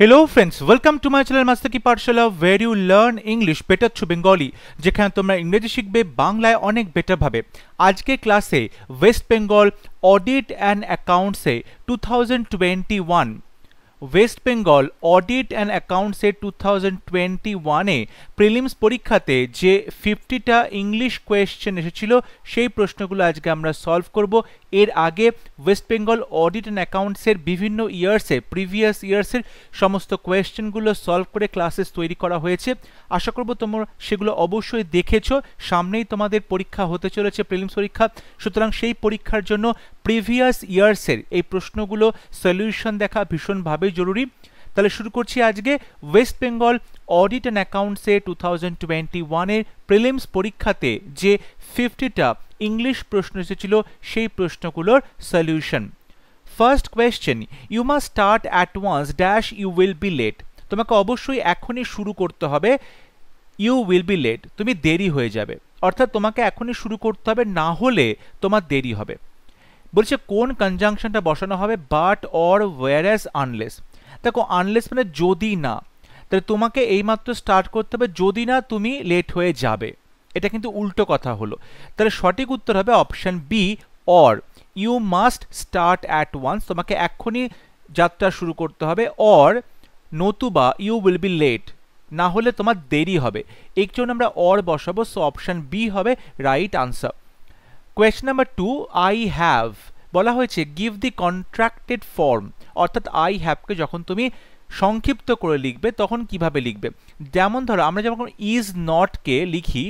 Hello friends, welcome to my channel Master Ki Pathshala where you learn English better through Bengali যেখানে তোমরা ইংরেজি শিখবে বাংলায় অনেক বেটার ভাবে। আজকে ক্লাসে ওয়েস্ট বেঙ্গল অডিট অ্যান্ড অ্যাকাউন্টসে 2021 ওয়েস্ট বেঙ্গল অডিট অ্যান্ড অ্যাকাউন্টসে 2021 এ প্রিলিমস পরীক্ষাতে যে 50টা ইংলিশ কোয়েশ্চেন এসেছিল সেই প্রশ্নগুলো আজকে আমরা সলভ করব। এর আগে ওয়েস্ট বেঙ্গল অডিট অ্যান্ড অ্যাকাউন্টসের বিভিন্ন ইয়ার্সে প্রিভিয়াস ইয়ার্সের সমস্ত কোয়েশ্চেনগুলো সলভ করে ক্লাসেস তৈরি করা হয়েছে। আশা করব তোমরা সেগুলো অবশ্যই দেখেছো। সামনেই তোমাদের পরীক্ষা হতে চলেছে, প্রিলিমস পরীক্ষা, সুতরাং সেই পরীক্ষার জন্য প্রিভিয়াস ইয়ার্সের এই প্রশ্নগুলো সলিউশন দেখা ভীষণভাবে জরুরি। তাহলে শুরু করছি আজকে ওয়েস্ট বেঙ্গল অডিট অ্যান্ড অ্যাকাউন্টসে 2021 এর প্রিলিমস পরীক্ষাতে যে 50টা ইংলিশ প্রশ্ন এসেছিল সেই প্রশ্নগুলোর solution. First question, you must start at once dash you will be late. তোমাকে অবশ্যই এখনই শুরু করতে হবে, ইউ উইল বি লেট, তুমি দেরি হয়ে যাবে, অর্থাৎ তোমাকে এখনই শুরু করতে হবে, না হলে তোমার দেরি হবে। বলছে কোন কনজাংশনটা বসানো হবে, বাট অর ওয়্যারএস আনলেস। দেখো আনলেস মানে যদি না, তাহলে তোমাকে এইমাত্র স্টার্ট করতে হবে যদি না তুমি লেট হয়ে যাবে, এটা কিন্তু উল্টো কথা হলো। তাহলে সঠিক উত্তর হবে option B, or. You must start at once, তোমাকে এক্ষুনি যাত্রা শুরু করতে হবে, অর নতুবা ইউ উইল বি লেট, না হলে তোমার দেরি হবে। এই জন্য আমরা অর বসাবো, সো অপশন বি হবে right answer. Question number 2, I have বলা হয়েছে গিভ দি কন্ট্রাক্টেড ফর্ম, অর্থাৎ আই হ্যাভকে যখন তুমি সংক্ষিপ্ত করে লিখবে তখন কিভাবে লিখবে। যেমন ধরো আমরা যখন ইজ নটকে লিখি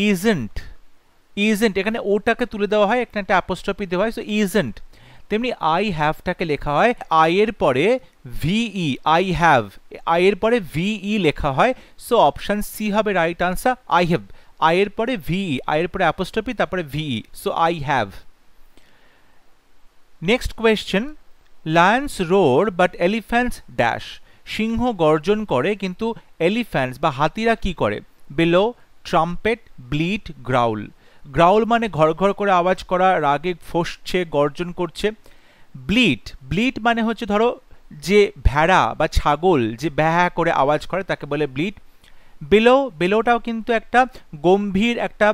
ইজেন্ট, ইজেন্ট এখানে ওটাকে তুলে দেওয়া হয়, এখানে একটা অ্যাপোস্ট্রফি দেওয়া হয়, সো ইজেন্ট। তেমনি আই হ্যাভটাকে লেখা হয় আই এর পরে ভিই, আই হ্যাভ, আই এর পরে ভিই লেখা হয়, সো অপশন সি হবে right answer, I have. I এর পরে ভিই, আই এর পরে অ্যাপোস্ট্রফি, তারপরে ve, so I have. Next question, lions roar but elephants dash. সিংহ গর্জন করে কিন্তু এলিফ্যান্টস বা হাতিরা কি করে, bellow, trumpet, bleat, growl. Growl মানে ঘর ঘর করে আওয়াজ করা, রাগে ফসছে, গর্জন করছে। ব্লিট, ব্লিট মানে হচ্ছে ধরো যে ভেড়া বা ছাগল যে ব্যাহা করে আওয়াজ করে তাকে বলে ব্লিট। বেলো, বেলোটাও কিন্তু একটা গম্ভীর একটা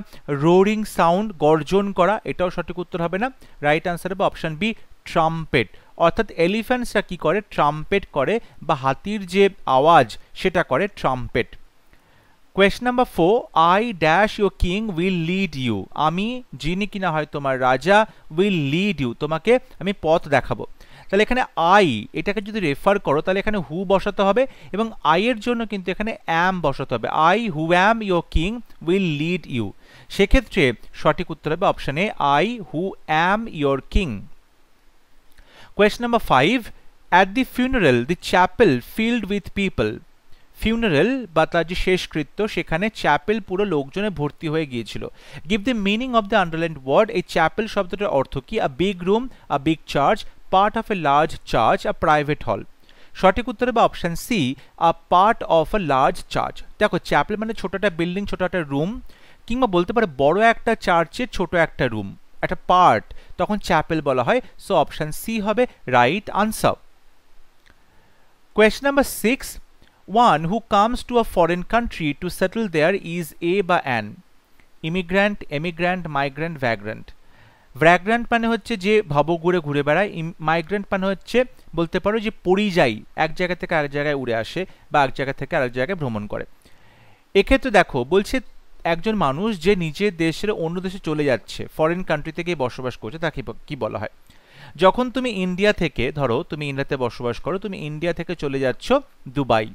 রোরিং সাউন্ড, গর্জন করা, এটাও সঠিক উত্তর হবে না, রাইট আনসার হবে অপশন বি, ট্রাম্পেট। অর্থাৎ এলিফ্যান্টসরা কি করে, ট্রাম্পেট করে, বা হাতির যে আওয়াজ সেটা করে trumpet. Question number 4, I dash your king will lead you. আমি যিনি কিনা হয় তোমার রাজা, উইল লিড ইউ, তোমাকে আমি পথ দেখাবো। তাহলে এখানে আই এটাকে যদি রেফার করো তাহলে এখানে হু বসাতে হবে, এবং আই এর জন্য কিন্তু এখানে অ্যাম বসাতে হবে, I who am your king will lead you. সেক্ষেত্রে সঠিক উত্তর হবে option A, I who am your king. Question number 5, at the funeral the chapel filled with people. Funeral বা তার যে শেষকৃত্য সেখানে চ্যাপেল পুরো লোকজনে ভর্তি হয়ে গিয়েছিল। Give the meaning of the underlined word. এই চ্যাপেল শব্দটার অর্থ কি, a big room, a big church, part of a large church, a private hall. সঠিক উত্তর হবে option C, a part of a large church. দেখো চ্যাপেল মানে ছোট একটা বিল্ডিং, ছোট একটা রুম, কিংবা বলতে পারে বড় একটা চার্চের ছোট একটা রুম, একটা পার্ট, তখন চ্যাপেল বলা হয়, সো অপশন সি হবে right answer. Question number 6, one who comes to a foreign country to settle there is a বা an। Immigrant, emigrant, migrant, vagrant. Vagrant মানে হচ্ছে যে ভবঘুরে ঘুরে বেড়ায়, মাইগ্র্যান্ট মানে হচ্ছে বলতে পারো যে পরিযায়ী, এক জায়গা থেকে আরেক জায়গায় উড়ে আসে বা এক জায়গা থেকে আরেক জায়গায় ভ্রমণ করে। এক্ষেত্রে দেখো বলছে একজন মানুষ যে নিজের দেশের অন্য দেশে চলে যাচ্ছে, ফরেন কান্ট্রিতে গিয়ে বসবাস করছে, তাকে কি বলা হয়। যখন তুমি ইন্ডিয়া থেকে, ধরো তুমি ইন্ডিয়াতে বসবাস করো, তুমি ইন্ডিয়া থেকে চলে যাচ্ছ দুবাই,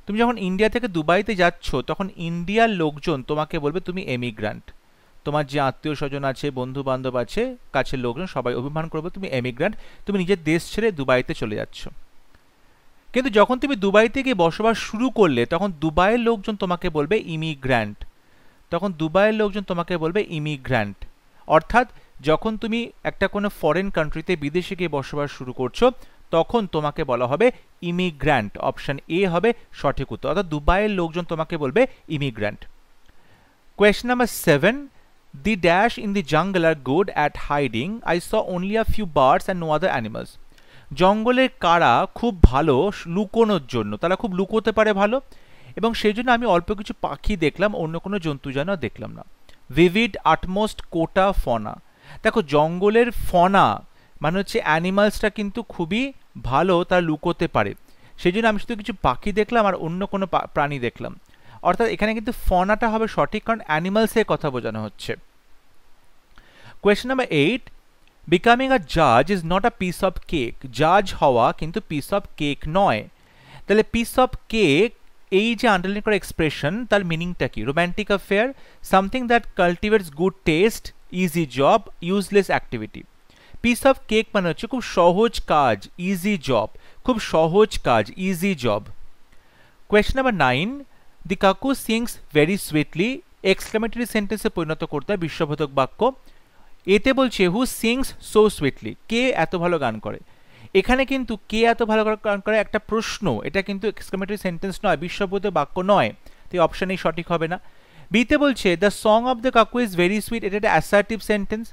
তুমি যখন ইন্ডিয়া থেকে দুবাইতে যাচ্ছ তখন ইন্ডিয়ার লোকজন তোমাকে বলবে তুমি এমিগ্র্যান্ট। তোমার যে আত্মীয় স্বজন আছে, বন্ধু বান্ধব আছে, কাছের লোকজন সবাই অভিমান করবে তুমি এমিগ্র্যান্ট, তুমি নিজের দেশ ছেড়ে দুবাইতে চলে যাচ্ছ। কিন্তু যখন তুমি দুবাইতে গিয়ে বসবাস শুরু করলে তখন দুবাইয়ের লোকজন তোমাকে বলবে ইমিগ্র্যান্ট, তখন দুবাইয়ের লোকজন তোমাকে বলবে ইমিগ্র্যান্ট। অর্থাৎ যখন তুমি একটা কোনো ফরেন কান্ট্রিতে বিদেশে গিয়ে বসবাস শুরু করছো তখন তোমাকে বলা হবে ইমিগ্র্যান্ট, অপশন এ হবে সঠিক উত্তর, অর্থাৎ দুবাইয়ের লোকজন তোমাকে বলবে immigrant. Question number 7, the dash in the jungle are good at hiding, I saw only a few birds and no other animals. জঙ্গলের কারা খুব ভালো লুকোনোর জন্য, তারা খুব লুকোতে পারে ভালো, এবং সেই জন্য আমি অল্প কিছু পাখি দেখলাম, অন্য কোনো জন্তু যেন দেখলাম না। ভিভিড আটমোস্ট কোটা ফনা, দেখো জঙ্গলের ফনা মানে হচ্ছে অ্যানিমালসটা কিন্তু খুবই ভালো, তারা লুকোতে পারে, সেই জন্য আমি শুধু কিছু পাখি দেখলাম আর অন্য কোনো প্রাণী দেখলাম। অর্থাৎ এখানে কিন্তু ফনাটা হবে সঠিক, কারণ অ্যানিমালসের কথা বোঝানো হচ্ছে। কোয়েশ্চেন নাম্বার 8, বিকামিং আ জাজ is not a piece of cake, জাজ হওয়া কিন্তু পিস অফ কেক নয়। তাহলে পিস অফ কেক, এই যে আন্ডারলাইন করা এক্সপ্রেশন, তার মিনিংটা কি? Romantic affair, something that cultivates good taste, easy job, useless activity. Piece of cake মানে হচ্ছে খুব সহজ কাজ, ইজি জব, খুব সহজ কাজ, ইজি জব। কোয়েশ্চেন নাম্বার 9, দি কাকু সিংস ভেরি সুইটলি, এক্সক্লামেটরি সেন্টেন্সে পরিণত করতে হয় বিশ্ববোধক বাক্য। এতে বলছে হু সিংস সো সুইটলি, কে এত ভালো গান করে। এখানে কিন্তু কে এত ভালো গান করে একটা প্রশ্ন, এটা কিন্তু এক্সক্লামেটরি সেন্টেন্স নয়, বিশ্ববোধক বাক্য নয়, তাই অপশন এই সঠিক হবে না। বিতে বলছে দ্য সং অফ দ্য কাকু ইজ ভেরি সুইট, এটা একটা অ্যাসার্টিভ সেন্টেন্স।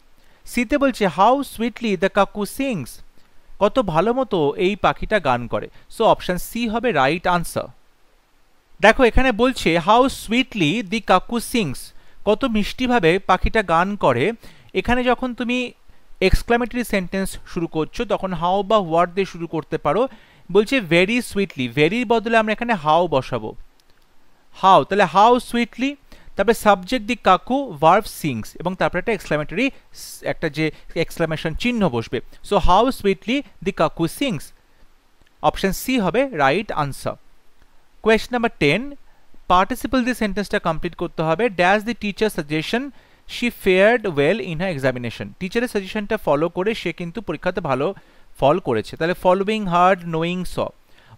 সিতে বলছে হাউ সুইটলি দ্য কাকু সিংস, কত ভালো মতো এই পাখিটা গান করে, সো অপশন সি হবে রাইট আনসার। দেখো এখানে বলছে হাউ সুইটলি দি কাকু সিংস, কত মিষ্টিভাবে পাখিটা গান করে। এখানে যখন তুমি এক্সক্লামেটরি সেন্টেন্স শুরু করছো তখন হাউ বা হোয়াট দিয়ে শুরু করতে পারো। বলছে ভেরি সুইটলি, ভেরির বদলে আমরা এখানে হাউ বসাবো, হাউ, তাহলে হাউ সুইটলি, তারপরে সাবজেক্ট দি কাকু, ভার্ব সিংস, এবং তারপরে একটা এক্সক্লামেটরি, একটা যে এক্সক্লামেশন চিহ্ন বসবে, সো হাউ সুইটলি দি কাকু সিংস, অপশন সি হবে right answer. Question number 10, participle দিয়ে সেন্টেন্সটা কমপ্লিট করতে হবে। Dash the teacher suggestion she feared well in her examination, টিচারের সাজেশনটা ফলো করে সে কিন্তু পরীক্ষাতে ভালো ফল করেছে। তাহলে ফলোইং, হার্ড, নোয়িং, স,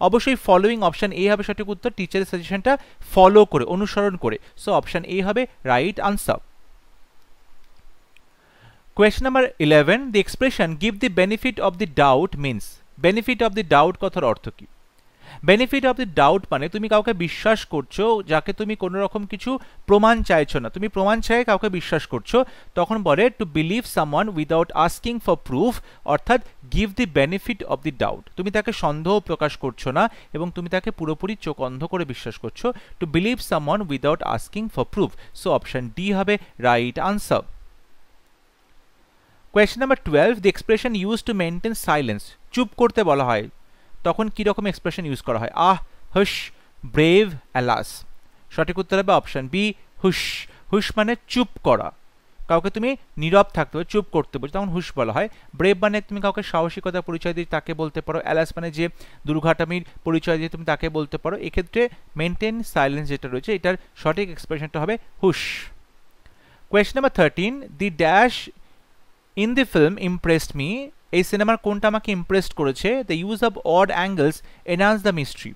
অবশ্যই ফলোইং অপশন এ হবে সঠিক উত্তর, টিচারের সাজেশনটা ফলো করে, অনুসরণ করে, সো অপশন এ হবে right answer. Question number 11, the expression give the benefit of the doubt means, benefit of the doubt কথার অর্থ কি? বেনিফিট অফ দি ডাউট মানে তুমি কাউকে বিশ্বাস করছো, যাকে তুমি কোনো রকম কিছু প্রমাণ চাইছো না, তুমি প্রমাণ চাই কাউকে বিশ্বাস করছো, তখন বলে to believe someone without asking for proof, অর্থাৎ give the benefit of the doubt, তুমি তাকে সন্দেহ প্রকাশ করছো না এবং তুমি তাকে পুরোপুরি চোখ অন্ধ করে বিশ্বাস করছো। To believe someone without asking for proof, so option D হবে right answer. Question number 12, the expression use to maintain silence, চুপ করতে বলা হয় তখন কি রকম এক্সপ্রেশন ইউজ করা হয়? আহ, হুশ, ব্রেভ, অ্যালাস, সঠিক উত্তর হবে অপশন বি হুশ। হুশ মানে চুপ করা, কাউকে তুমি নীরব থাকতে হবে, চুপ করতে বলছো তখন হুশ বলা হয়। ব্রেভ মানে তুমি কাউকে সাহসিকতা পরিচয় দিয়ে তাকে বলতে পারো। অ্যালাস মানে যে দুর্ঘাটামির পরিচয় দিয়ে তুমি তাকে বলতে পারো। এক্ষেত্রে মেনটেন সাইলেন্স যেটা রয়েছে এটার সঠিক এক্সপ্রেশনটা হবে হুশ। Question number 13, the dash in the film impressed me, এই সিনেমার কোনটা আমাকে ইমপ্রেসড করেছে? The use of odd angles enhance the mystery,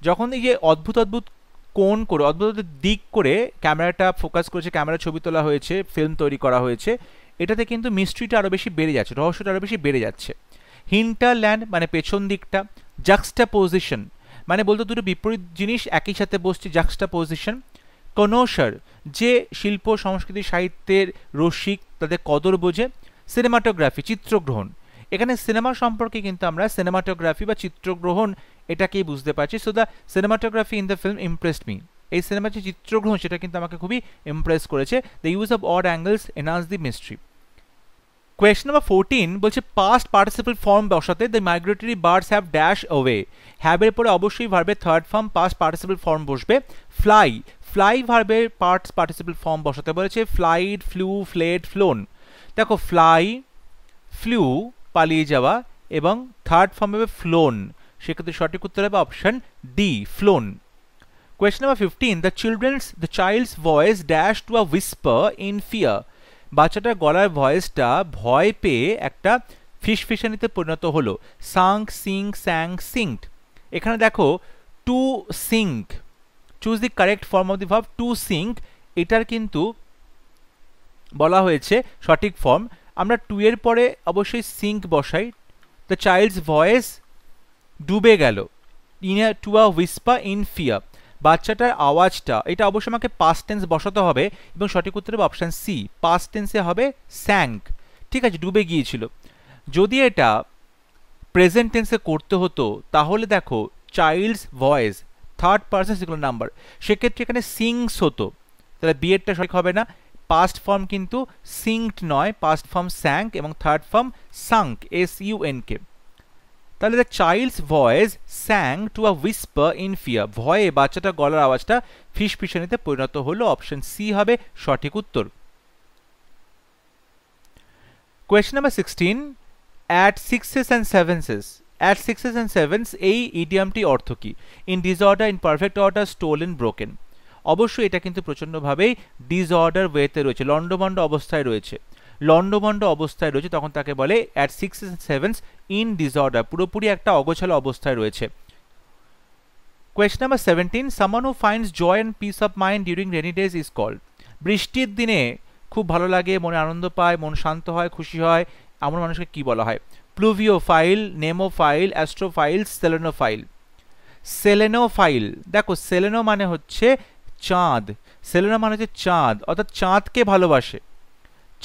যখন এই যে অদ্ভুত অদ্ভুত কোণ করে, অদ্ভুত দিক করে ক্যামেরাটা ফোকাস করেছে, ক্যামেরা ছবি তোলা হয়েছে, ফিল্ম তৈরি করা হয়েছে, এটাতে কিন্তু মিস্ট্রিটা আরও বেশি বেড়ে যাচ্ছে, রহস্যটা আরও বেশি বেড়ে যাচ্ছে। হিন্টারল্যান্ড মানে পেছন দিকটা। জাক্সটাপোজিশন মানে বলতো দুটো বিপরীত জিনিস একই সাথে বসছে, জাক্সটাপোজিশন। কনোসার যে শিল্প সংস্কৃতি সাহিত্যের রসিক, তাদের কদর বোঝে। সিনেমাটোগ্রাফি চিত্রগ্রহণ, এখানে সিনেমা সম্পর্কে কিন্তু আমরা সিনেমাটোগ্রাফি বা চিত্রগ্রহণ এটাকেই বুঝতে পারছি। So the cinematography in the film impressed me, এই সিনেমার যে চিত্রগ্রহণ সেটা কিন্তু আমাকে খুবই ইমপ্রেস করেছে। The use of odd angles enhance the mystery. Question number 14 বলছে পাস্ট পার্টিসিপল ফর্ম বসাতে the migratory birds have dash away, হ্যাভের পরে অবশ্যই ভার্বের third form past participle form বসবে। ফ্লাই, ফ্লাই ভার্বের পাস্ট পার্টিসিপল ফর্ম বসাতে বলেছে। Flied, flew, fled, flown. দেখো ফ্লাই, ফ্লু পালিয়ে যাওয়া, এবং থার্ড ফর্ম হবে ফ্লোন, সেক্ষেত্রে সঠিক উত্তর হবে option D flown. Question number 15, the child's voice dash to a whisper in fear, বাচ্চাটার গলার ভয়েসটা ভয় পেয়ে একটা ফিসফিসানিতে পরিণত হলো। Sunk, sing, sang, sinked. এখানে দেখো to sink, choose the correct form of the verb to sink, এটার কিন্তু বলা হয়েছে সঠিক ফর্ম। আমরা টু এর পরে অবশ্যই সিঙ্ক বসাই। দ্য চাইল্ডস ভয়েস ডুবে গেল, in two a whisper in fear, বাচ্চাটার আওয়াজটা, এটা অবশ্যই আমাকে পাস্ট টেন্স বসাতে হবে এবং সঠিক উত্তর হবে অপশান সি, পাস্ট টেন্সে হবে স্যাঙ্ক। ঠিক আছে, ডুবে গিয়েছিল। যদি এটা প্রেজেন্ট টেন্সে করতে হতো তাহলে দেখো child's voice third person singular number, সেক্ষেত্রে এখানে সিংস হতো, তাহলে বি এরটা সঠিক হবে না। পাস্ট ফর্ম কিন্তু সিংড নয়, পাস্ট ফর্ম স্যাঙ্ক এবং থার্ড ফর্ম সাঙ্ক, SUNK। তাহলে the child's voice sang to a whisper in fear, ভয়ে বাচ্চাটা গলার আওয়াজটা ফিসফিসানিতে পরিণত হলো, অপশন সি হবে সঠিক উত্তর। Question number 16, at sixes and sevens, at sixes and sevens এই ইডিয়ামটি অর্থ কি? In disorder, in perfect order, stolen, broken. অবশ্যই এটা কিন্তু প্রচণ্ডভাবেই ডিসঅর্ডার ওয়েতে রয়েছে, লন্ডভন্ড অবস্থায় রয়েছে, লন্ডভন্ড অবস্থায় রয়েছে, তখন তাকে বলে at sixes and sevens in disorder, পুরোপুরি একটা অগোছালো অবস্থায় রয়েছে। Question number 17, someone who finds joy and peace of mind during rainy days is called. বৃষ্টির দিনে খুব ভালো লাগে, মনে আনন্দ পায়, মন শান্ত হয়, খুশি হয়, এমন মানুষকে কি বলা হয়? প্লুভিওফাইল, নেমোফাইল, অ্যাস্ট্রোফাইল, সেলেনোফাইল। সেলেনোফাইল, দেখো সেলেনো মানে হচ্ছে চাঁদ, সেলেনো মানে হচ্ছে চাঁদ, অর্থাৎ চাঁদকে ভালোবাসে,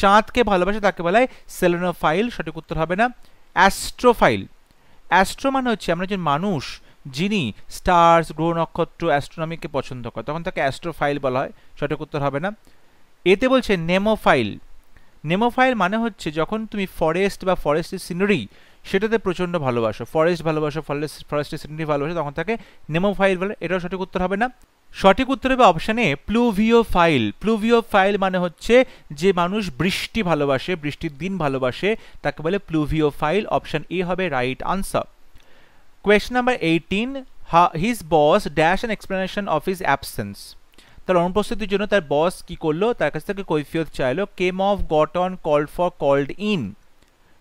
চাঁদকে ভালোবাসে, তাকে বলা হয় সেলেনোফাইল, সঠিক উত্তর হবে না। অ্যাস্ট্রোফাইল, অ্যাস্ট্রো মানে হচ্ছে আমরা একজন মানুষ যিনি স্টার্স, গ্রহ নক্ষত্র, অ্যাস্ট্রোনমিকে পছন্দ করে, তখন তাকে অ্যাস্ট্রোফাইল বলা হয়, সঠিক উত্তর হবে না। এতে বলছে নেমোফাইল, নেমোফাইল মানে হচ্ছে যখন তুমি ফরেস্ট বা ফরেস্টের সিনারি সেটাতে প্রচণ্ড ভালোবাসো, ফরেস্ট ভালোবাসো, ফরেস্টের সিনারি ভালোবাসো, তখন তাকে নেমোফাইল বলে, এটাও সঠিক উত্তর হবে না। সঠিক উত্তর হবে অপশানে প্লুভিওফাইল। প্লুভিওফাইল মানে হচ্ছে যে মানুষ বৃষ্টি ভালোবাসে, বৃষ্টির দিন ভালোবাসে, তাকে বলে প্লুভিওফাইল, অপশান এ হবে right answer. Question number 18, his boss dash an explanation of his absence. তার অনুপস্থিতির জন্য তার বস কি করলো? তার কাছ থেকে কৈফিয়ত চাইলো। Came off, got on, called for, called in.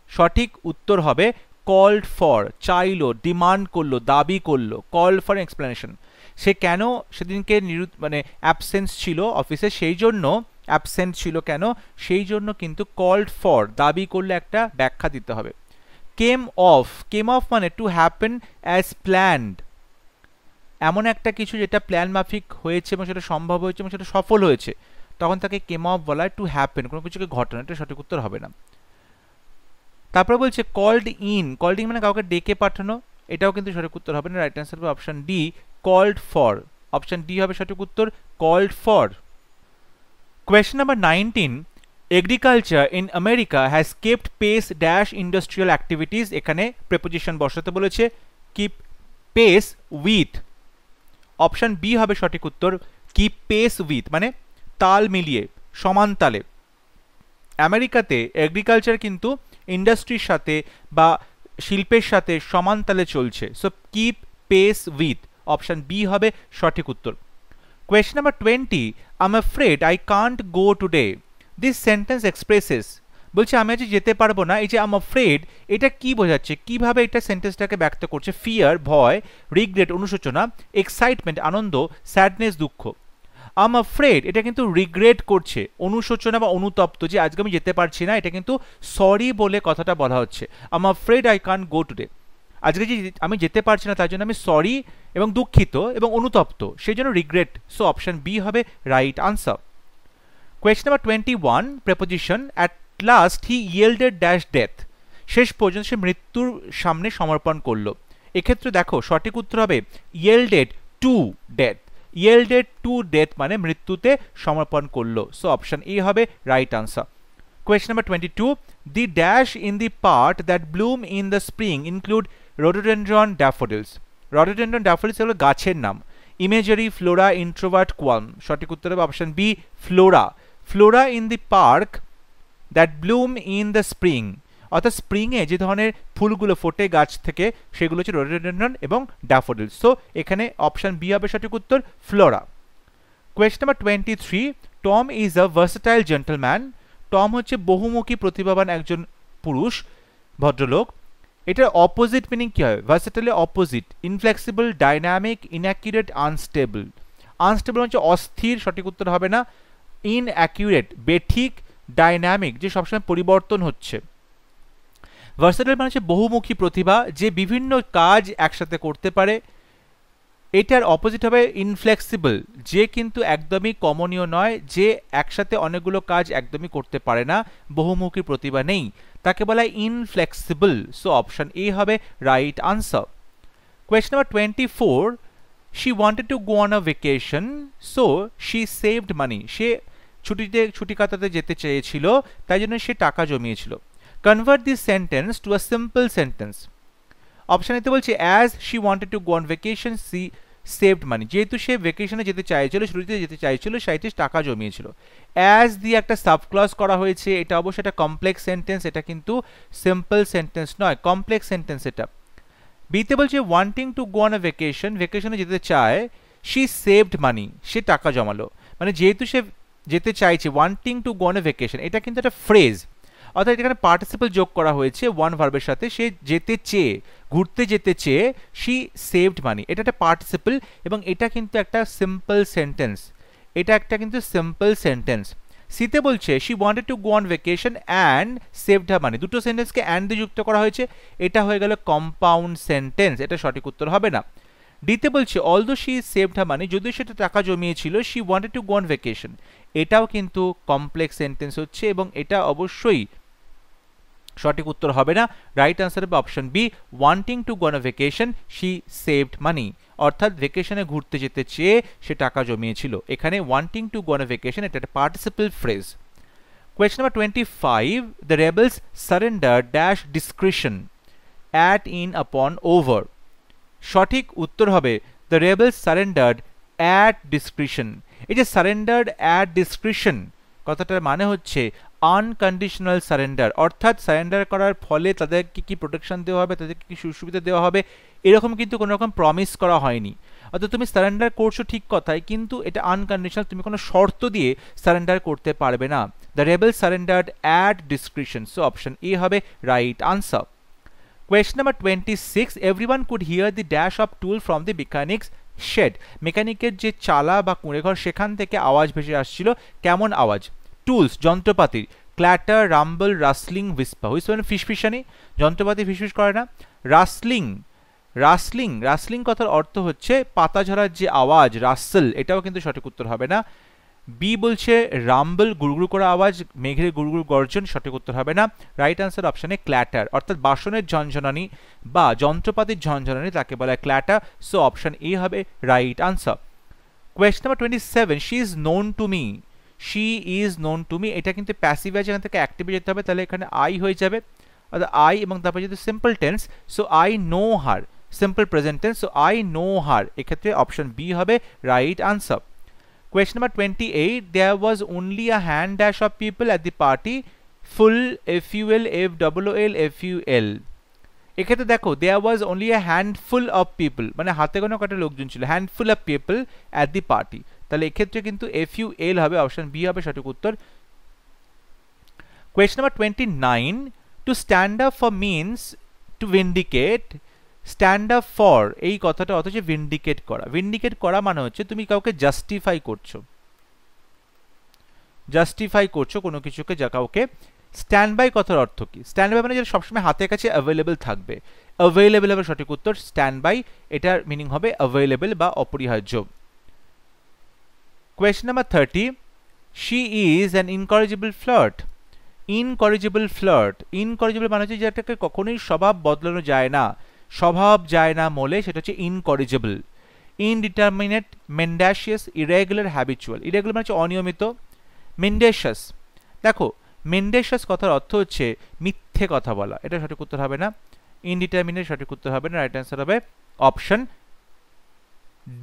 সঠিক উত্তর হবে কল্ড ফর, চাইলো, ডিমান্ড করলো, দাবি করলো, কল্ড ফর এক্সপ্লেনেশন। সে কেন সেদিনকে মানে অ্যাবসেন্স ছিল অফিসে, সেই জন্য অ্যাবসেন্ট ছিল কেন, সেই জন্য কিন্তু কল্ড ফর, দাবি করলে একটা ব্যাখ্যা দিতে হবে। কেম অফ, কেম অফ মানে টু হ্যাপেন অ্যাজ প্ল্যান্ড, এমন একটা কিছু যেটা প্ল্যান মাফিক হয়েছে এবং সেটা সম্ভব হয়েছে এবং সেটা সফল হয়েছে, তখন তাকে কেম অফ বলা হয়, টু হ্যাপেন, কোনো কিছুকে ঘটানো, এটা সঠিক উত্তর হবে না। তারপরে বলছে কল্ড ইন, কল্ড ইন মানে কাউকে ডেকে পাঠানো, এটাও কিন্তু সঠিক উত্তর হবে না, রাইট অ্যান্সার হবে option D, called for, option D হবে সঠিক উত্তর, called for. Question number 19, agriculture in America has kept pace dash industrial activities, এখানে প্রেপোজিশন বসাতে বলেছে, keep pace with, option B হবে সঠিক উত্তর, কিপ পেস উইথ মানে তাল মিলিয়ে, সমান তালে। আমেরিকাতে এগ্রিকালচার কিন্তু ইন্ডাস্ট্রির সাথে বা শিল্পের সাথে সমান তালে চলছে, so keep pace with, option B হবে সঠিক উত্তর। Question number 20, I am afraid I can't go today, this sentence expresses, বলছে আমি আজ যেতে পারবো না, এই যে আই এম অ্যাফ্রেড এটা কি বোঝাচ্ছে, কিভাবে এটা সেন্টেন্সটাকে ব্যক্ত করছে? ফিয়ার ভয়, রিগ্রেট অনুশোচনা, এক্সাইটমেন্ট আনন্দ, স্যাডনেস দুঃখ। আই এম অ্যাফ্রেড এটা কিন্তু রিগ্রেট করছে, অনুশোচনা বা অনুতপ্ত যে আজকে আমি যেতে পারছি না, এটা কিন্তু সরি বলে কথাটা বলা হচ্ছে। I am afraid I can't go today, আজকে যে আমি যেতে পারছি না তার জন্য আমি সরি এবং দুঃখিত এবং অনুতপ্ত, সেই জন্য রিগ্রেট, সো অপশন বি হবে right answer. Question number 21, preposition at last he yielded dash death, শেষ পর্যন্ত সে মৃত্যুর সামনে সমর্পণ করলো, এক্ষেত্রে দেখো সঠিক উত্তর হবে ইয়েল্ডেড টু ডেথ, ইয়েল্ডেড টু ডেথ মানে মৃত্যুতে সমর্পণ করলো, সো অপশন এ হবে right answer. Question number 22, the dash in the part that bloom in the spring include rhododendron, daffodils. Rhododendron, daffodils হলো গাছের নাম। ইমেজারি, ফ্লোরা, ইন্ট্রোভার্ট, কোয়ালম, সঠিক উত্তর হবে option B flora. Flora in the park that bloom in the spring, অর্থাৎ স্প্রিংয়ে যে ধরনের ফুলগুলো ফোটে গাছ থেকে সেগুলো হচ্ছে রোডোডেন্ড্রন এবং ড্যাফোডিলস, সো এখানে অপশন বি হবে সঠিক উত্তর, Flora. Question number 23, Tom is a versatile gentleman, Tom হচ্ছে বহুমুখী প্রতিভাবান একজন পুরুষ ভদ্রলোক, এটার অপোজিট মিনিং কি হয়? ভার্সেটাইলের opposite inflexible, dynamic, inaccurate, unstable. Unstable হচ্ছে অস্থির, সঠিক উত্তর হবে না। ইনঅ্যাকিউরেট বেঠিক, ডাইনামিক যে সবসময় পরিবর্তন হচ্ছে। ভার্সেটাইল মানে হচ্ছে বহুমুখী প্রতিভা, যে বিভিন্ন কাজ একসাথে করতে পারে। এটার অপোজিট হবে ইনফ্লেক্সিবল, যে কিন্তু একদমই কমনীয় নয়, যে একসাথে অনেকগুলো কাজ একদমই করতে পারে না, বহুমুখী প্রতিভা নেই। তাকে বলা হয় ইনফ্লেক্সিবল। সো অপশন এ হবে right answer. Question number 24, she wanted to go on a vacation, so she saved money. সে ছুটি কাটাতে যেতে চেয়েছিল, তাই জন্য সে টাকা জমিয়েছিল। Convert this sentence to a simple sentence. Option এতে বলছে as she wanted to go on vacation she saved money. যেহেতু সে ভ্যাকেশনে যেতে চাইছিল, ছুটিতে যেতে চাইছিল, সাইটে টাকা জমিয়েছিল। অ্যাজ দিয়ে একটা সাবক্লজ করা হয়েছে, এটা অবশ্যই একটা কমপ্লেক্স সেন্টেন্স, এটা কিন্তু সিম্পল সেন্টেন্স নয়, কমপ্লেক্স সেন্টেন্স এটা। বিতে বলছে wanting to go on a vacation, ভ্যাকেশনে যেতে চায়, শি সেভড মানি, সে টাকা জমালো। মানে যেহেতু সে যেতে চাইছে, wanting to go on a vacation, এটা কিন্তু একটা ফ্রেজ, অর্থাৎ এখানে পার্টিসিপল যোগ করা হয়েছে ওয়ান ভার্বের সাথে। সে যেতে চেয়ে, ঘুরতে যেতে চেয়ে, শি সেভড মানি, এটা একটা পার্টিসিপল এবং এটা কিন্তু একটা সিম্পল সেন্টেন্স, এটা একটা কিন্তু সিম্পল সেন্টেন্স। সিতে বলছে she wanted to go on vacation and saved her money, দুটো সেন্টেন্সকে অ্যান্ড দিয়ে যুক্ত করা হয়েছে, এটা হয়ে গেল কম্পাউন্ড সেন্টেন্স, এটা সঠিক উত্তর হবে না। ডিতে বলছে although she saved her money, যদিও সেটা টাকা জমিয়েছিল, she wanted to go on vacation, এটাও কিন্তু কমপ্লেক্স সেন্টেন্স হচ্ছে এবং এটা অবশ্যই সঠিক উত্তর হবে না। রাইট আনসার হবে option B, wanting to go on a vacation she saved money, অর্থাৎ ভ্যাকেশনে ঘুরতে যেতে চেয়ে সে টাকা জমিয়েছিল। এখানে wanting to go on a vacation এটা একটা participle phrase. Question number 25, the rebels surrender dash discretion at in upon over. সঠিক উত্তর হবে the rebels surrendered at discretion. এই যে সারেন্ডার্ড অ্যাট ডিসক্রিশন কথাটার মানে হচ্ছে আনকন্ডিশনাল সারেন্ডার, অর্থাৎ সারেন্ডার করার ফলে তাদেরকে কি প্রোটেকশন দেওয়া হবে, তাদেরকে কি সুবিধা দেওয়া হবে, এরকম কিন্তু কোনো রকম প্রমিস করা হয়নি। অর্থাৎ তুমি সারেন্ডার করছো ঠিক কথাই, কিন্তু এটা আনকন্ডিশনাল, তুমি কোনো শর্ত দিয়ে সারেন্ডার করতে পারবে না। The rebel surrendered at discretion, so option A হবে right answer. Question number 26, everyone could hear the dash of tool from the mechanics shed. মেকানিকের যে চালা বা কুঁড়েঘর, সেখান থেকে আওয়াজ ভেসে আসছিল, কেমন আওয়াজ? টুলস যন্ত্রপাতির, ক্ল্যাটার, রাম্বল, রাসলিং, হুইসপার। হুইসপার মানে ফিসফিসানি, যন্ত্রপাতি ফিসফিস করে না। রাসলিং, রাসলিং, রাসলিং কথার অর্থ হচ্ছে পাতা ঝরার যে আওয়াজ, রাসেল, এটাও কিন্তু সঠিক উত্তর হবে না। বি বলছে রাম্বল, গুড়গুড় করা আওয়াজ, মেঘের গুড়গুড় গর্জন, সঠিক উত্তর হবে না। রাইট আনসার অপশানে ক্ল্যাটার, অর্থাৎ বাসনের ঝনঝনানি বা যন্ত্রপাতির ঝনঝনানি, তাকে বলা হয় ক্ল্যাটার, সো অপশন এ হবে right answer. Question number 27, she is known to me, she is known to me, এটা কিন্তু প্যাসিভ আছে, এখান থেকে অ্যাক্টিভে যেতে হবে, তাহলে এখানে আই হয়ে যাবে, অর্থাৎ আই এবং তারপরে যদি simple tense, so I know her, simple present tense, so I know her, এক্ষেত্রে অপশন বি হবে right answer. Question number 28, there was only a hand dash of people at the party, full, FUL, FWL, FUL। এক্ষেত্রে দেখো there was only a handful of people, মানে হাতে গোনা কটা লোকজন ছিল, handful of people at the party, তাহলে এক্ষেত্রে কিন্তু FUL হবে, অপশন বি হবে সঠিক উত্তর। Question number 29, to stand up for means to vindicate, stand up for, এই কথাটা অথচ ভিন্ডিকেট করা, ভিন্ডিকেট করা মানে হচ্ছে তুমি কাউকে জাস্টিফাই করছো, জাস্টিফাই করছো কোনো কিছুকে, যা কাউকে। স্ট্যান্ড বাই কথার অর্থ কি? স্ট্যান্ড বাই মানে যেটা সবসময় হাতের কাছে অ্যাভেলেবেল থাকবে, অ্যাভেলেবেল হবে সঠিক উত্তর। স্ট্যান্ড বাই এটার মিনিং হবে অ্যাভেলেবেল বা অপরিহার্য। Question number 30, she is an incorrigible flirt. Incorrigible flirt, incorrigible মানে হচ্ছে যেটাকে কখনোই স্বভাব বদলানো যায় না, স্বভাব যায় না মোলে, সেটা হচ্ছে incorrigible. Indeterminate, mendacious, irregular, habitual. Irregular মানে হচ্ছে অনিয়মিত। মেন্ডেশাস, দেখো মেন্ডেশাস কথার অর্থ হচ্ছে মিথ্যে কথা বলা, এটা সঠিক উত্তর হবে না। ইনডিটারমিনেট সঠিক উত্তর হবে না, রাইট অ্যান্সার হবে অপশন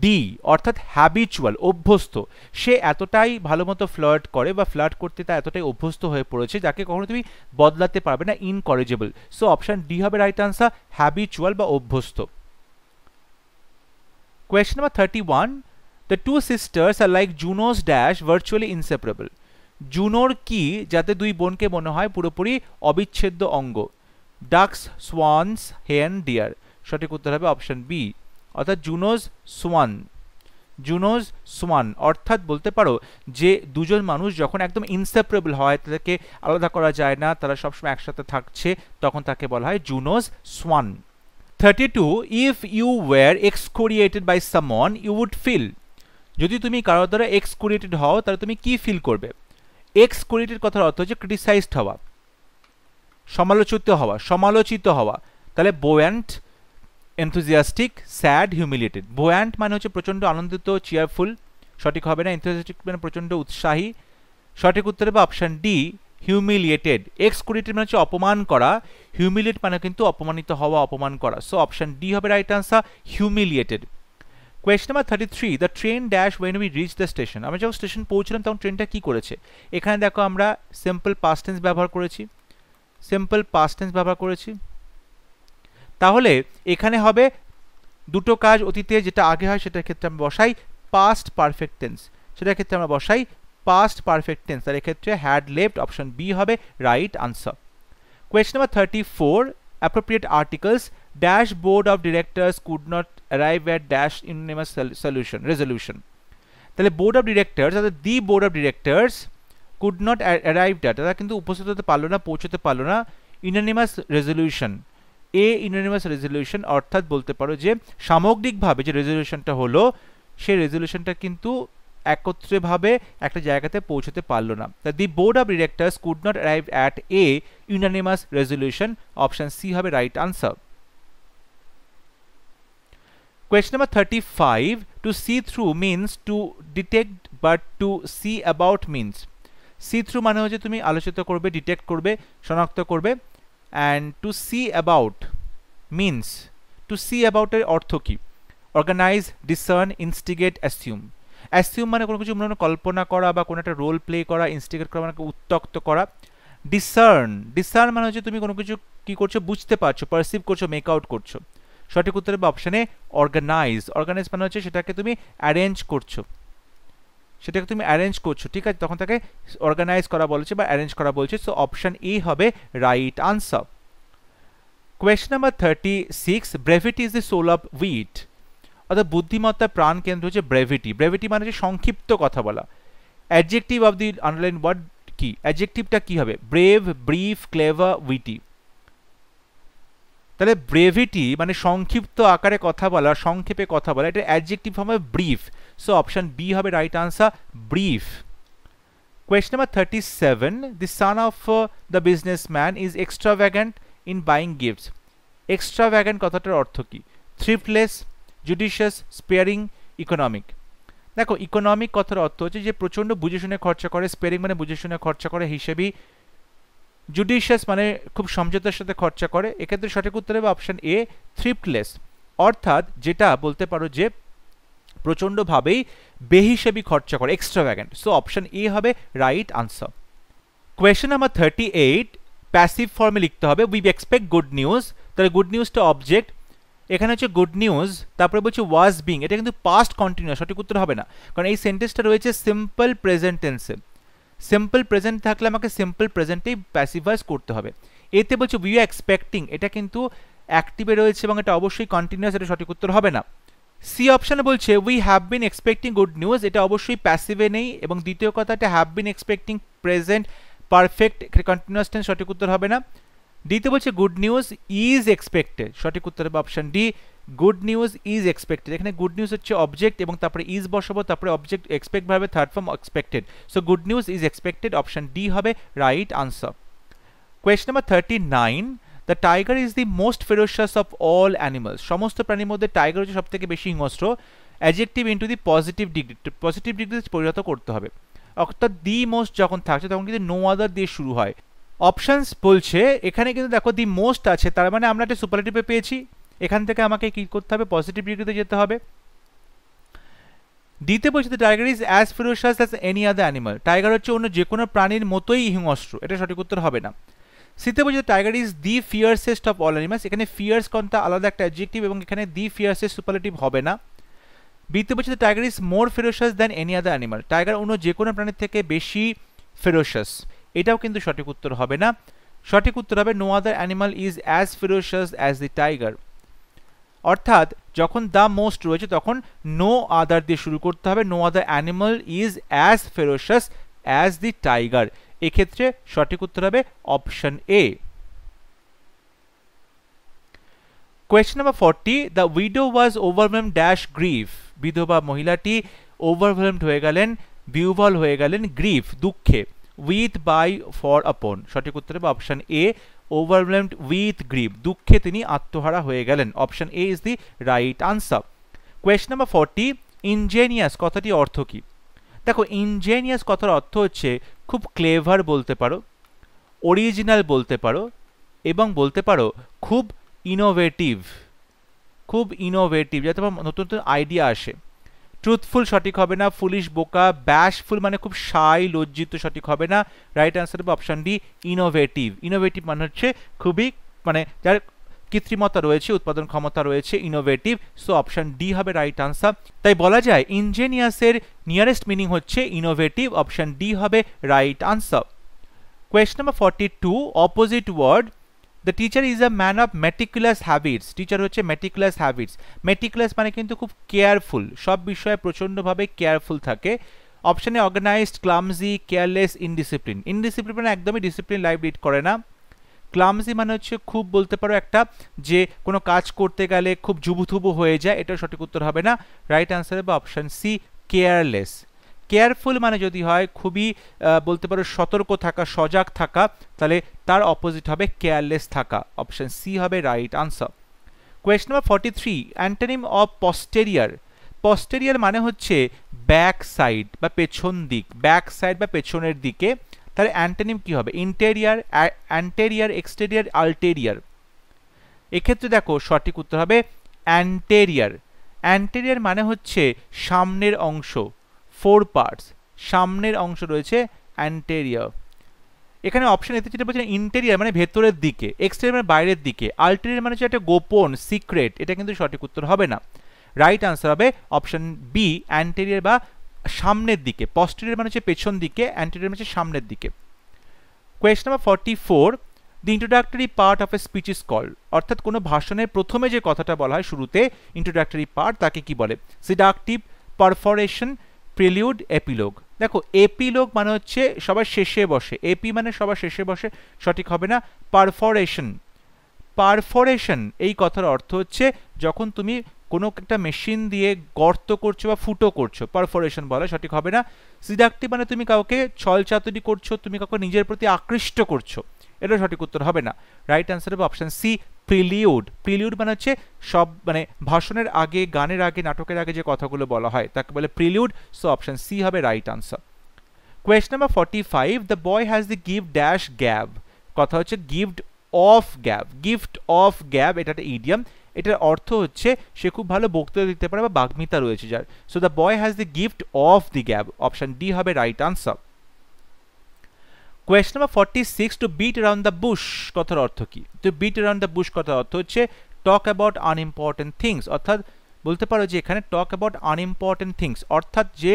ডি, অর্থাৎ হ্যাবিচুয়াল, অভ্যস্ত। সে এতটাই ভালো মতো ফ্লার্ট করে বা ফ্লার্ট করতে তা এতটাই অভ্যস্ত হয়ে পড়েছে, যাকে কখনো তুমি বদলাতে পারবে না, ইনকরেজেবল। সো অপশন ডি হবে রাইট আনসার, হ্যাবিচুয়াল বা অভ্যস্ত। Question number 31, the two sisters are like Juno's dash virtually inseparable. জুনোর কি যাতে দুই বোনকে মনে হয় পুরোপুরি অবিচ্ছেদ্য অঙ্গ? ডাকস, সোয়ানস, হেন, ডিয়ার। সঠিক উত্তর হবে অপশন বি, অর্থাৎ জুনোস সোয়ান। জুনোস সোয়ান অর্থাৎ বলতে পারো যে দুজন মানুষ যখন একদম ইনসেপারেবল হয়, তাদেরকে আলাদা করা যায় না, তারা সবসময় একসাথে থাকছে, তখন তাকে বলা হয় Juno's swans. 32, if you were excoriated by someone you would feel. যদি তুমি কারোর দ্বারা এক্সকোরিয়েটেড হও, তাহলে তুমি কি ফিল করবে? এক্সকোরিয়েটেড কথার অর্থ হচ্ছে ক্রিটিসাইজড হওয়া। সমালোচিত হওয়া, তাহলে buoyant, enthusiastic, sad, humiliated. buoyant মানে হচ্ছে প্রচন্ড আনন্দিত, cheerful, সঠিক হবে না। enthusiastic মানে প্রচন্ড উৎসাহী, সঠিক উত্তর হবে অপশন ডি humiliated. excoriated মানে হচ্ছে অপমান করা, humiliate মানে কিন্তু অপমানিত হওয়া, অপমান করা। সো অপশন ডি হবে right answer, humiliated. Question number 33, the train dash when we reach the station. আমরা যখন স্টেশন পৌঁছলাম তখন ট্রেনটা কি করেছে? এখানে দেখো আমরা সিম্পল পাস্ট টেন্স ব্যবহার করেছি, তাহলে এখানে হবে দুটো কাজ অতীতে যেটা আগে হয় সেটার ক্ষেত্রে আমরা বসাই পাস্ট পারফেক্ট টেন্স, তার এক্ষেত্রে হ্যাড লেফট, অপশন বি হবে right answer. Question number 34, appropriate articles dash board of directors could not arrive at dash unanimous resolution. তাহলে বোর্ড অফ ডিরেক্টরস অর্থাৎ দি board of directors could not arrive at, তারা কিন্তু উপস্থিত হতে পারলো না, পৌঁছতে পারলো না ইউনানিমাস রেজলিউশন, অর্থাৎ বলতে পারো যে সামগ্রিকভাবে যে রেজলিউশনটা হলো সেই রেজলিউশনটা কিন্তু একত্রেভাবে একটা জায়গাতে পৌঁছতে পারলো না। The board of directors could not arrive at a unanimous resolution, option C হবে right answer. Question number 35, to see through means to detect, but to see about means. See through মানে হচ্ছে তুমি আলোচিত করবে, ডিটেক্ট করবে, শনাক্ত করবে, and to see about means, to see about এর অর্থ কি? Organize, discern, instigate, assume. Assume মানে কোনো কিছু মনে কল্পনা করা বা কোনো একটা রোল প্লে করা, ইনস্টিগেট করা মানে উত্ত্যক্ত করা। ডিসার্ন মানে হচ্ছে তুমি কোনো কিছু কি করছো বুঝতে পারছো, পারসিভ করছো, মেক আউট করছো। সঠিক উত্তর হবে অপশনে অর্গানাইজ মানে হচ্ছে সেটাকে তুমি অ্যারেঞ্জ করছো, ঠিক আছে, তখন তাকে অর্গানাইজ করা বলেছে বা অ্যারেঞ্জ করা বলছে। সো অপশন এ হবে right answer. Question number 36, brevity is the soul of wit, অর্থাৎ বুদ্ধিমত্তার প্রাণ কেন্দ্র হচ্ছে ব্রেভিটি মানে হচ্ছে সংক্ষিপ্ত কথা বলা। Adjective of the underline word কি? অ্যাডজেক্টিভটা কি হবে? Brave, brief, clever, witty. তাহলে ব্রেভিটি মানে সংক্ষিপ্ত আকারে কথা বলা, সংক্ষেপে কথা বলা, এটা অ্যাডজেক্টিভ হবে ব্রিফ। সো অপশন বি হবে right answer, brief. Question number 37, the son of the businessman is extravagant in buying gifts. Extravagant কথাটার অর্থ কি? Thriftless, judicious, sparing, economic. দেখো ইকোনমিক কথার অর্থ হচ্ছে যে প্রচন্ড বুঝে শুনে খরচা করে, স্পেয়ারিং মানে বুঝে শুনে খরচা করে হিসেবেই, জুডিশিয়াস মানে খুব সমঝোতার সাথে খরচা করে। এক্ষেত্রে সঠিক উত্তর হবে অপশন এ থ্রিফটলেস, অর্থাৎ যেটা বলতে পারো যে প্রচন্ডভাবেই বেহিসেবি খরচা করে, এক্সট্রাভ্যাগেন্ট। সো অপশন এ হবে right answer. Question number 38, passive ফর্মে লিখতে হবে উই এক্সপেক্ট গুড নিউজ। তাহলে গুড নিউজটা অবজেক্ট, এখানে হচ্ছে গুড নিউজ, তারপরে বলছে ওয়াজ বিং, এটা কিন্তু পাস্ট কন্টিনিউয়াস, সঠিক উত্তর হবে না, কারণ এই সেন্টেন্সটা রয়েছে সিম্পল প্রেজেন্ট টেন্সে। সিম্পল প্রেজেন্ট থাকলে আমাকে সিম্পল প্রেজেন্টেই প্যাসিভাইজ করতে হবে। এতে বলছে উই আর এক্সপেক্টিং, এটা কিন্তু অ্যাক্টিভে রয়েছে এবং এটা অবশ্যই কন্টিনিউয়াস, এটা সঠিক উত্তর হবে না। সি অপশনে বলছে we have been expecting good news, এটা অবশ্যই প্যাসিভে নেই, এবং দ্বিতীয় কথাটা have been expecting present perfect continuous tense, সঠিক উত্তর হবে না। দ্বিতীয় বলছে গুড নিউজ ইজ এক্সপেক্টেড, সঠিক উত্তর হবে option D, good news is expected. এখানে গুড নিউজ হচ্ছে অবজেক্ট এবং তারপরে ইজ বসাবো, তারপরে অবজেক্ট এক্সপেক্ট ভাবে third form expected. So good news is expected, option D হবে right answer. Question number 39, the tiger is the most ferocious of all animals. সমস্ত প্রাণীর মধ্যে টাইগার হচ্ছে সব থেকে বেশি হিংস্র। অ্যাডজেক্টিভ ইনটু দি পজিটিভ ডিগ্রিতে পরিণত করতে হবে, অর্থাৎ দি মোস্ট যখন থাকছে তখন কিন্তু নো আদার দিয়ে শুরু হয়। অপশনস বলছে এখানে কিন্তু দেখো দি মোস্ট আছে, তার মানে আমরা একটা সুপারলেটিভে পেয়েছি, এখান থেকে আমাকে কি করতে হবে? পজিটিভ ডিগ্রিতে যেতে হবে। দ্বিতীয় বলছে the tiger is as ferocious as any other animal, tiger হচ্ছে অন্য যে কোনো প্রাণীর মতোই হিংস্র, এটা সঠিক উত্তর হবে না। সিতে বলছে tiger is the fiercest of all animals, এখানে ফিয়ার্স কোনটা আলাদা একটা অ্যাডজেক্টিভ এবং এখানে দি ফিয়ারসেস্ট সুপারলেটিভ হবে না। বিতে বলছে tiger is more ferocious than any other animal, tiger অন্য যে কোনো প্রাণীর থেকে বেশি ফেরোশিয়াস, এটাও কিন্তু সঠিক উত্তর হবে না। সঠিক উত্তর হবে no other animal is as ferocious as the tiger, অর্থাৎ যখন দ্য মোস্ট রয়েছে তখন নো আদার দিয়ে শুরু করতে হবে, no other animal is as ferocious as the tiger. এক্ষেত্রে সঠিক উত্তর হবে option A. Question number 40, the widow was overwhelmed dash grief, বিধবা মহিলাটি ওভারওয়েলমড হয়ে গেলেন, বিহ্বল হয়ে গেলেন গ্রিফ দুঃখে, উইথ, বাই, ফর, আপন, সঠিক উত্তর হবে option A overwhelmed with grief, দুঃখে তিনি আত্মহারা হয়ে গেলেন। Option A is the right answer. Question number 40, ingenious কথাটি অর্থ কি? দেখো ইনজেনিয়াস কথার অর্থ হচ্ছে খুব ক্লেভার বলতে পারো, অরিজিনাল বলতে পারো, এবং বলতে পারো খুব ইনোভেটিভ, খুব ইনোভেটিভ, যাতে নতুন নতুন আইডিয়া আসে। ট্রুথফুল সঠিক হবে না, ফুলিশ বোকা, ব্যাশফুল মানে খুব শাই লজ্জিত সঠিক হবে না। রাইট আনসার হবে অপশন ডি ইনোভেটিভ। ইনোভেটিভ মানে হচ্ছে খুবই মানে যার কৃত্রিমতা রয়েছে, উৎপাদন ক্ষমতা রয়েছে, ইনোভেটিভ। সো অপশন ডি হবে রাইট আনসার। তাই বলা যায় ইনজেনিয়াসের নিয়ারেস্ট মিনিং হচ্ছে ইনোভেটিভ। অপশন ডি হবে right answer. Question number 42, opposite word. The teacher is a man of meticulous habits. Teacher হচ্ছে মেটিকুলাস হ্যাবিটস। মেটিকুলাস মানে কিন্তু খুব কেয়ারফুল, সব বিষয়ে প্রচণ্ডভাবে কেয়ারফুল থাকে। অপশনে organised, clumsy, careless, indiscipline. Indiscipline মানে একদমই ডিসিপ্লিন লাইফ লিড করে না। ক্লামজি মানে হচ্ছে খুব বলতে পারো একটা যে কোনো কাজ করতে গেলে খুব জুবুথুবু হয়ে যায়, এটাও সঠিক উত্তর হবে না। রাইট আনসার হবে অপশন সি কেয়ারলেস। কেয়ারফুল মানে যদি হয় খুবই বলতে পারো সতর্ক থাকা, সজাগ থাকা, তাহলে তার অপোজিট হবে কেয়ারলেস থাকা। অপশন সি হবে right answer. Question number 43, antonym of posterior. Posterior মানে হচ্ছে ব্যাক সাইড বা পেছন দিক, ব্যাক সাইড বা পেছনের দিকে। তাহলে অ্যান্টোনিম কি হবে? Interior, anterior, exterior, ulterior. এক্ষেত্রে দেখো সঠিক উত্তর হবে অ্যান্টেরিয়ার। অ্যান্টেরিয়ার মানে হচ্ছে সামনের অংশ, ফোর পার্টস, সামনের অংশ রয়েছে অ্যান্টেরিয়ার। এখানে অপশন এতে যেটা বলছে ইন্টেরিয়ার মানে ভেতরের দিকে, এক্সটেরিয়ার মানে বাইরের দিকে, আল্টেরিয়ার মানে হচ্ছে একটা গোপন, সিক্রেট। এটা কিন্তু সঠিক উত্তর হবে না। রাইট আনসার হবে অপশন বি অ্যান্টেরিয়ার বা সামনের দিকে। পস্টেরিয়ার মানে হচ্ছে পেছন দিকে, অ্যান্টেরিয়ার মানে হচ্ছে সামনের দিকে। Question number 44, the introductory part of a speech is called. অর্থাৎ কোনো ভাষণের প্রথমে যে কথাটা বলা হয় শুরুতে, ইন্ট্রোডাক্টরি পার্ট, তাকে কি বলে? Seductive, perforation, prelude, epilogue. দেখো এপিলোগ মানে হচ্ছে সবার শেষে বসে, এপি মানে সবার শেষে বসে, সঠিক হবে না। পারফরেশন, পারফরেশন এই কথার অর্থ হচ্ছে যখন তুমি কোনো একটা মেশিন দিয়ে গর্ত করছো বা ফুটো করছো, পারফরেশন বলে, সঠিক হবে না। সিডাকটিভ মানে তুমি কাউকে ছলচাতুরি করছো, তুমি কাউকে নিজের প্রতি আকৃষ্ট করছো, এটা সঠিক উত্তর হবে না। রাইট আনসার হবে অপশন সি প্রিলিউড। প্রিলিউড মানে হচ্ছে সব মানে ভাষণের আগে, গানের আগে, নাটকের আগে যে কথাগুলো বলা হয় তাকে বলে প্রিলিউড। সো অপশন সি হবে right answer. Question number 45, the boy has the gift dash gab. কথা হচ্ছে gift of gab, gift of gab, এটা একটা ইডিয়াম। এটার অর্থ হচ্ছে সে খুব ভালো বক্তৃতা দিতে পারে বা বাগ্মিতা রয়েছে যার। So the boy has the gift of the gab. Option D হবে right answer. Question number 46, to beat around the bush কথার অর্থ কি? To beat around the bush কথার অর্থ হচ্ছে টক অ্যাবাউট আনইম্পর্টেন্ট থিংস। অর্থাৎ বলতে পারো যে এখানে টক অ্যাবাউট আনইম্পর্টেন্ট থিংস, অর্থাৎ যে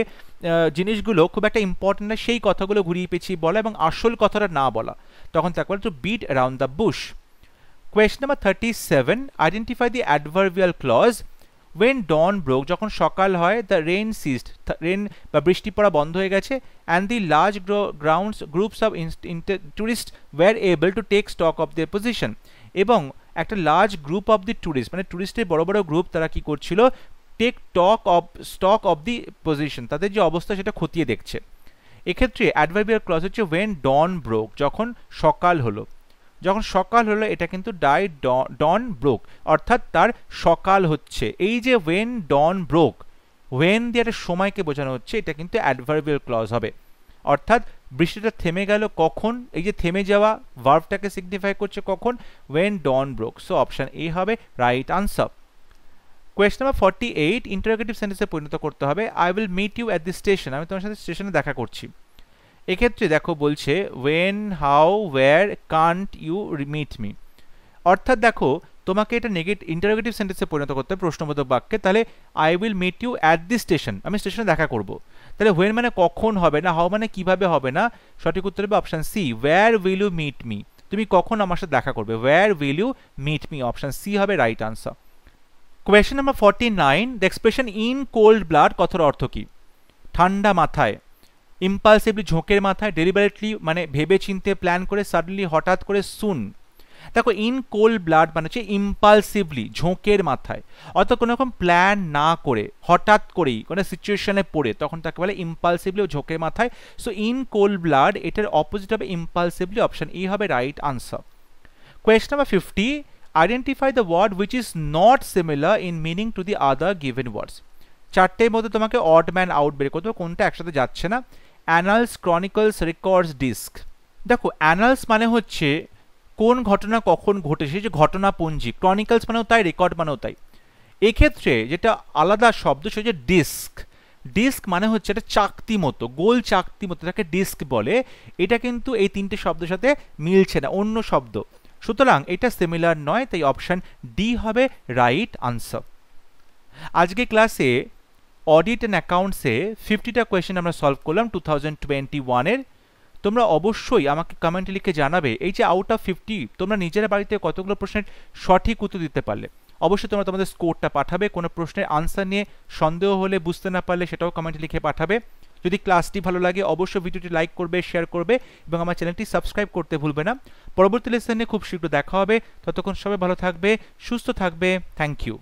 জিনিসগুলো খুব একটা ইম্পর্টেন্ট না সেই কথাগুলো ঘুরিয়ে পেঁচিয়ে বলা এবং আসল কথাটা না বলা, তখন তাকে বলে to beat around the bush. Question number 37, identify the adverbial clause. When Don broke, যখন সকাল হয়, দ্য রেন সিস্ট, রেন বা বৃষ্টি পড়া বন্ধ হয়ে গেছে, and the large groups of tourist were able to take stock of their position. এবং একটা large group of the tourist মানে টুরিস্টের বড় বড় গ্রুপ, তারা কি করছিল? Take stock of the position, তাদের যে অবস্থা সেটা খতিয়ে দেখছে। এক্ষেত্রে অ্যাডভার্বিয়াল ক্লজ হচ্ছে ওয়েন ডন ব্রোক, যখন সকাল হলো। যখন সকাল হলো এটা কিন্তু ডন ব্রোক, অর্থাৎ তার সকাল হচ্ছে। এই যে ওয়েন ডন ব্রোক, ওয়েন দিয়ে একটা সময়কে বোঝানো হচ্ছে, এটা কিন্তু অ্যাডভার্বিয়াল ক্লজ হবে। অর্থাৎ বৃষ্টিটা থেমে গেল কখন, এই যে থেমে যাওয়া ভার্বটাকে সিগনিফাই করছে কখন? When Don broke. So option A হবে right answer. Question number 48, interrogative সেন্টেন্সে পরিণত করতে হবে। I will meet you at the station, আমি তোমার সাথে স্টেশনে দেখা করছি। এক্ষেত্রে দেখো বলছে when, how, where, can't you meet me. অর্থাৎ দেখো তোমাকে এটা ইন্টারোগেটিভ সেন্টেন্সে পরিণত করতে হবে, প্রশ্নবোধক বাক্যে। তাহলে I will meet you at the station, আমি স্টেশনে দেখা করব। তাহলে ওয়েন মানে কখন হবে না, হাউ মানে কিভাবে হবে না, সঠিক উত্তর হবে option C where will you meet me. তুমি কখন আমার সাথে দেখা করবে, where will you meet me. Option C হবে right answer. Question number 49, the expression in cold blood কথার অর্থ কি? ঠান্ডা মাথায়, ইম্পালসিভলি ঝোঁকের মাথায়, ডেলিবারেটলি মানে ভেবে চিনতে প্ল্যান করে, সাডেনলি হঠাৎ করে, সুন। দেখো ইন কোল্ড ব্লাড মানে হচ্ছে ইম্পালসিভলি ঝোঁকের মাথায়, অর্থাৎ কোনো রকম প্ল্যান না করে হঠাৎ করেই কোনো সিচুয়েশনে পড়ে, তখন তাকে বলে ইম্পালসিভলি ও ঝোঁকের মাথায়। সো ইন কোল্ড ব্লাড এটার অপোজিট হবে ইম্পালসিভলি। অপশন ই হবে right answer. Question number 50. Identify the word which is not similar in meaning to the other given words. চারটের মধ্যে তোমাকে অড ম্যান আউট বের করতে হবে, কোনটা একসাথে যাচ্ছে না। Annals, chronicles, records, disc. দেখো অ্যানালস মানে হচ্ছে কোন ঘটনা কখন ঘটেছে, যে ঘটনাপঞ্জি। ক্রনিকলস মানেও তাই, রেকর্ড মানেও তাই। এক্ষেত্রে যেটা আলাদা শব্দ সেটা হচ্ছে ডিস্ক। ডিস্ক মানে হচ্ছে এটা চাকতি মতো, গোল চাকতি মতো, তাকে ডিস্ক বলে। এটা কিন্তু এই তিনটে শব্দের সাথে মিলছে না, অন্য শব্দ, সুতরাং এটা সিমিলার নয়, তাই অপশন ডি হবে রাইট আনসার। আজকে ক্লাসে অডিট অ্যান্ড অ্যাকাউন্টসে 50টা কোয়েশ্চেন আমরা সলভ করলাম 2021-এর। তোমরা অবশ্যই আমাকে কমেন্টে লিখে জানাবে এই যে আউট অফ 50 তোমরা নিজেরা বাড়িতে কতগুলো প্রশ্নের সঠিক উত্তর দিতে পারলে। অবশ্যই তোমরা তোমাদের স্কোরটা পাঠাবে। কোনো প্রশ্নের আনসার নিয়ে সন্দেহ হলে, বুঝতে না পারলে সেটাও কমেন্টে লিখে পাঠাবে। যদি ক্লাসটি ভালো লাগে অবশ্যই ভিডিওটি লাইক করবে, শেয়ার করবে এবং আমার চ্যানেলটি সাবস্ক্রাইব করতে ভুলবে না। পরবর্তী লেসনে খুব শীঘ্র দেখা হবে। ততক্ষণ সবাই ভালো থাকবে, সুস্থ থাকবে। Thank you.